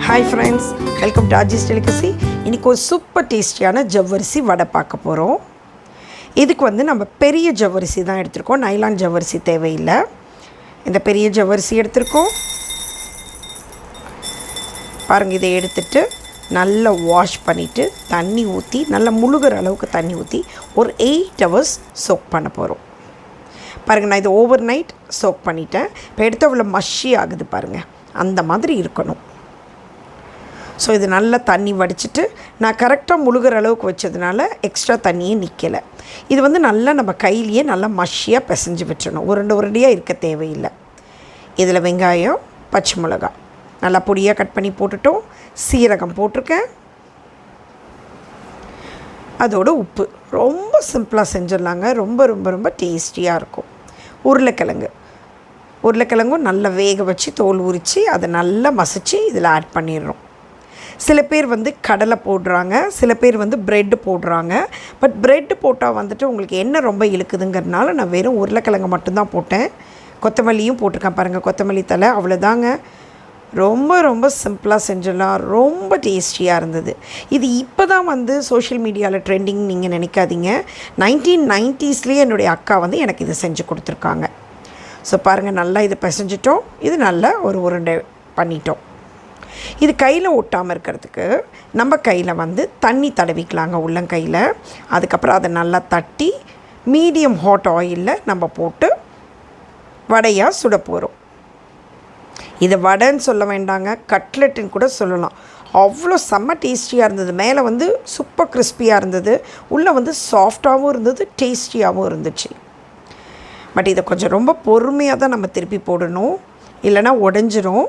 Hi friends, welcome to RG's delicacy. இன்றைக்கி ஒரு super டேஸ்டியான ஜவ்வரிசி வடை பார்க்க போகிறோம். இதுக்கு நம்ம பெரிய ஜவ்வரிசி தான் எடுத்திருக்கோம், நைலான் ஜவ்வரிசி தேவையில்லை. இந்த பெரிய ஜவ்வரிசி எடுத்திருக்கோம் பாருங்கள். இதை எடுத்துட்டு நல்லா வாஷ் பண்ணிவிட்டு தண்ணி ஊற்றி நல்லா முழுகிற அளவுக்கு தண்ணி ஊற்றி ஒரு 8 hours சோக் பண்ண போகிறோம். பாருங்கள், நான் இதை ஓவர் நைட் சோக் பண்ணிட்டேன். இப்போ எடுத்து அவ்வளோ மஷி ஆகுது பாருங்கள், அந்த மாதிரி இருக்கணும். ஸோ இது நல்லா தண்ணி வடிச்சிட்டு நான் கரெக்டாக முழுகிற அளவுக்கு வச்சதுனால எக்ஸ்ட்ரா தண்ணியே நிற்கலை. இது நல்லா நம்ம கையிலேயே நல்லா மஷியாக பிசைஞ்சு வச்சிடணும், உருண்டையாக இருக்க தேவையில்லை. இதில் வெங்காயம், பச்சை மிளகாய் நல்லா பொடியாக கட் பண்ணி போட்டுட்டோம். சீரகம் போட்டிருக்கேன், அதோட உப்பு. ரொம்ப சிம்பிளாக செஞ்சிடலாங்க, ரொம்ப ரொம்ப ரொம்ப டேஸ்டியாக இருக்கும். உருளைக்கிழங்கும் நல்லா வேக வச்சு தோல் உரித்து அதை நல்லா மசித்து இதில் ஆட் பண்ணிடுறோம். சில பேர் கடலை போடுறாங்க, சில பேர் ப்ரெட்டு போடுறாங்க. பட் ப்ரெட்டு போட்டால் உங்களுக்கு என்ன ரொம்ப இழுக்குதுங்கிறதுனால நான் வெறும் உருளைக்கிழங்கு மட்டும்தான் போட்டேன். கொத்தமல்லியும் போட்டிருக்கேன் பாருங்கள், கொத்தமல்லி தலை. அவ்வளோதாங்க, ரொம்ப ரொம்ப சிம்பிளாக செஞ்சிடலாம். ரொம்ப டேஸ்டியாக இருந்தது. இது இப்போ தான் சோஷியல் மீடியாவில் ட்ரெண்டிங் நீங்கள் நினைக்காதீங்க. 1990ஸ்லேயே என்னுடைய அக்கா எனக்கு இதை செஞ்சு கொடுத்துருக்காங்க. ஸோ பாருங்கள், நல்லா இதை பிசைஞ்சிட்டோம். இது நல்லா ஒரு உருண்டை பண்ணிட்டோம். இது கையில் ஒட்டாமல் இருக்கிறதுக்கு நம்ம கையில் தண்ணி தடவிக்கலாங்க, உள்ளங்கையில். அதுக்கப்புறம் அதை நல்லா தட்டி மீடியம் ஹாட் ஆயிலில் நம்ம போட்டு வடையாக சுட போகிறோம். இதை வடைன்னு சொல்ல வேண்டாங்க, கட்லெட்டுன்னு கூட சொல்லலாம். அவ்வளோ செம்ம டேஸ்டியாக இருந்தது. மேலே சூப்பர் கிறிஸ்பியாக இருந்தது, உள்ளே சாஃப்டாகவும் இருந்தது, டேஸ்டியாகவும் இருந்துச்சு. பட் இதை கொஞ்சம் ரொம்ப பொறுமையாக தான் நம்ம திருப்பி போடணும், இல்லைன்னா உடஞ்சிரும்.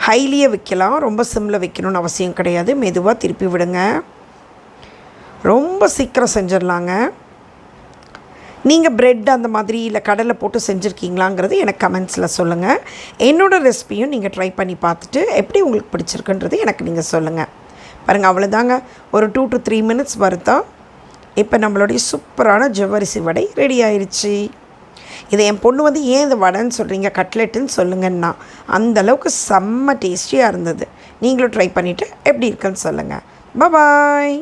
ஹைலியே வைக்கலாம், ரொம்ப சிம்மில் வைக்கணும்னு அவசியம் கிடையாது. மெதுவாக திருப்பி விடுங்க, ரொம்ப சீக்கிரம் செஞ்சிடலாங்க. நீங்கள் ப்ரெட் அந்த மாதிரி இல்லை கடலை போட்டு செஞ்சுருக்கீங்களாங்கிறது எனக்கு கமெண்ட்ஸில் சொல்லுங்கள். என்னோடய ரெசிபியும் நீங்கள் ட்ரை பண்ணி பார்த்துட்டு எப்படி உங்களுக்கு பிடிச்சிருக்குன்றது எனக்கு நீங்கள் சொல்லுங்கள். பாருங்கள், அவ்வளோதாங்க, ஒரு 2 to 3 minutes வருதா. இப்போ நம்மளுடைய சூப்பரான ஜவ்வரிசி வடை ரெடி ஆயிடுச்சு. இதை என் பொண்ணு ஏன் இந்த வடைன்னு சொல்கிறீங்க, கட்லெட்டுன்னு சொல்லுங்கன்னா, அந்தளவுக்கு செம்ம டேஸ்டியாக இருந்தது. நீங்களும் ட்ரை பண்ணிவிட்டு எப்படி இருக்குன்னு சொல்லுங்கள். பாய்.